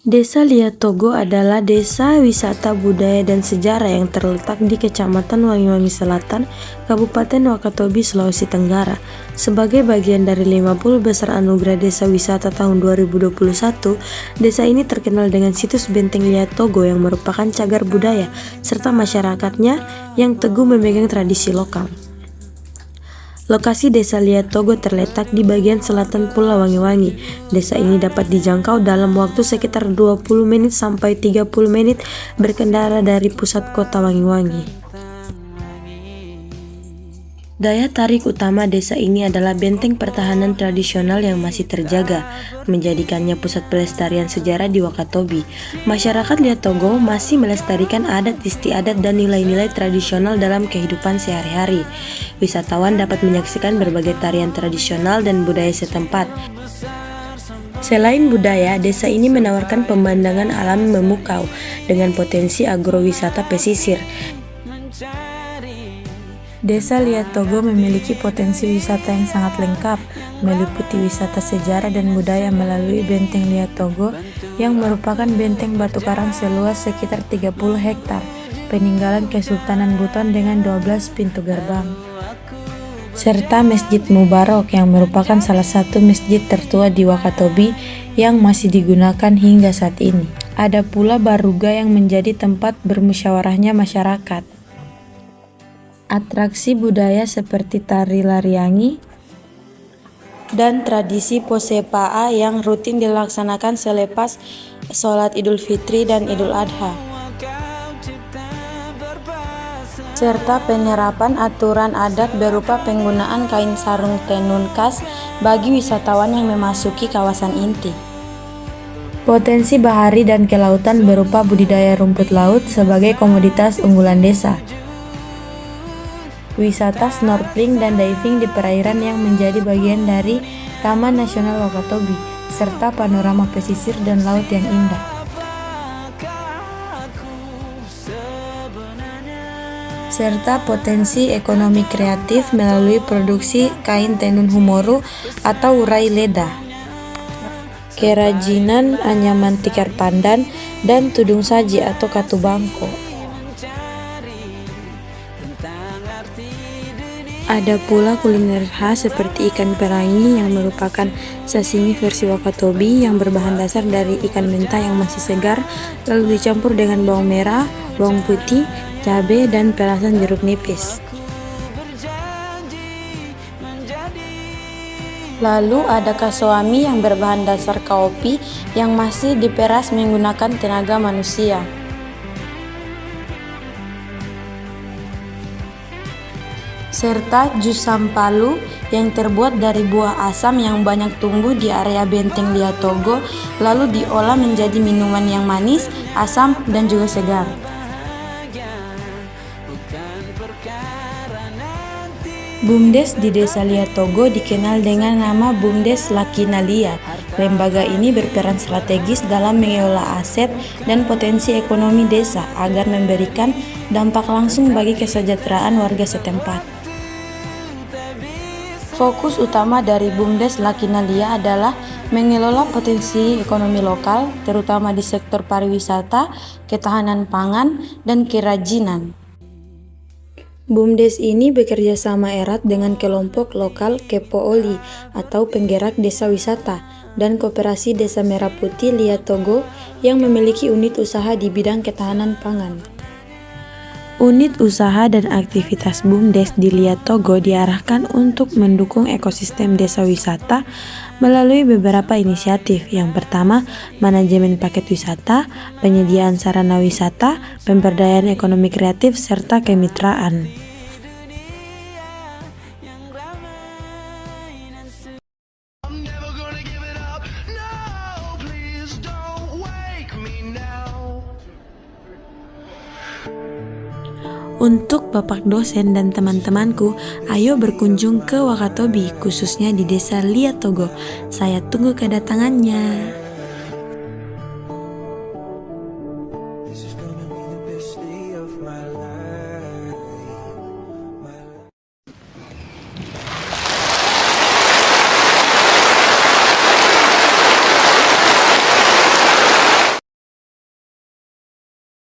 Desa Liatogo adalah desa wisata budaya dan sejarah yang terletak di Kecamatan Wangi-Wangi Selatan, Kabupaten Wakatobi, Sulawesi Tenggara. Sebagai bagian dari 50 besar anugerah desa wisata tahun 2021, desa ini terkenal dengan situs Benteng Liatogo yang merupakan cagar budaya, serta masyarakatnya yang teguh memegang tradisi lokal. Lokasi Desa Liatogo terletak di bagian selatan Pulau Wangi-Wangi. Desa ini dapat dijangkau dalam waktu sekitar 20 menit sampai 30 menit berkendara dari pusat kota Wangi-Wangi. Daya tarik utama desa ini adalah benteng pertahanan tradisional yang masih terjaga, menjadikannya pusat pelestarian sejarah di Wakatobi. Masyarakat Liatogo masih melestarikan adat istiadat dan nilai-nilai tradisional dalam kehidupan sehari-hari. Wisatawan dapat menyaksikan berbagai tarian tradisional dan budaya setempat. Selain budaya, desa ini menawarkan pemandangan alam memukau dengan potensi agrowisata pesisir. Desa Liatogo memiliki potensi wisata yang sangat lengkap, meliputi wisata sejarah dan budaya melalui Benteng Liatogo yang merupakan benteng batu karang seluas sekitar 30 hektar, peninggalan Kesultanan Buton dengan 12 pintu gerbang, serta Masjid Mubarok yang merupakan salah satu masjid tertua di Wakatobi yang masih digunakan hingga saat ini. Ada pula Baruga yang menjadi tempat bermusyawarahnya masyarakat. Atraksi budaya seperti tari lariangi dan tradisi Posepaa yang rutin dilaksanakan selepas sholat Idul Fitri dan Idul Adha, serta penerapan aturan adat berupa penggunaan kain sarung tenun khas bagi wisatawan yang memasuki kawasan inti. Potensi bahari dan kelautan berupa budidaya rumput laut sebagai komoditas unggulan desa. Wisata snorkeling dan diving di perairan yang menjadi bagian dari Taman Nasional Wakatobi, serta panorama pesisir dan laut yang indah. Serta potensi ekonomi kreatif melalui produksi kain tenun humoru atau urai leda, kerajinan anyaman tikar pandan, dan tudung saji atau katubangko. Ada pula kuliner khas seperti ikan pelangi yang merupakan sashimi versi Wakatobi yang berbahan dasar dari ikan mentah yang masih segar, lalu dicampur dengan bawang merah, bawang putih, cabai, dan perasan jeruk nipis. Lalu ada kasoami yang berbahan dasar kaopi yang masih diperas menggunakan tenaga manusia. Serta jus sampalu yang terbuat dari buah asam yang banyak tumbuh di area Benteng Liatogo, lalu diolah menjadi minuman yang manis, asam, dan juga segar. BUMDes di Desa Liatogo dikenal dengan nama BUMDes Lakinalia. Lembaga ini berperan strategis dalam mengelola aset dan potensi ekonomi desa agar memberikan dampak langsung bagi kesejahteraan warga setempat. Fokus utama dari BUMDes Lakinalia adalah mengelola potensi ekonomi lokal, terutama di sektor pariwisata, ketahanan pangan, dan kerajinan. BUMDes ini bekerja sama erat dengan kelompok lokal Kepooli atau penggerak desa wisata dan Koperasi Desa Merah Putih Liatogo yang memiliki unit usaha di bidang ketahanan pangan. Unit usaha dan aktivitas BUMDes di Liatogo diarahkan untuk mendukung ekosistem desa wisata melalui beberapa inisiatif. Yang pertama, manajemen paket wisata, penyediaan sarana wisata, pemberdayaan ekonomi kreatif, serta kemitraan. Untuk Bapak dosen dan teman-temanku, ayo berkunjung ke Wakatobi, khususnya di Desa Liatogo. Saya tunggu kedatangannya.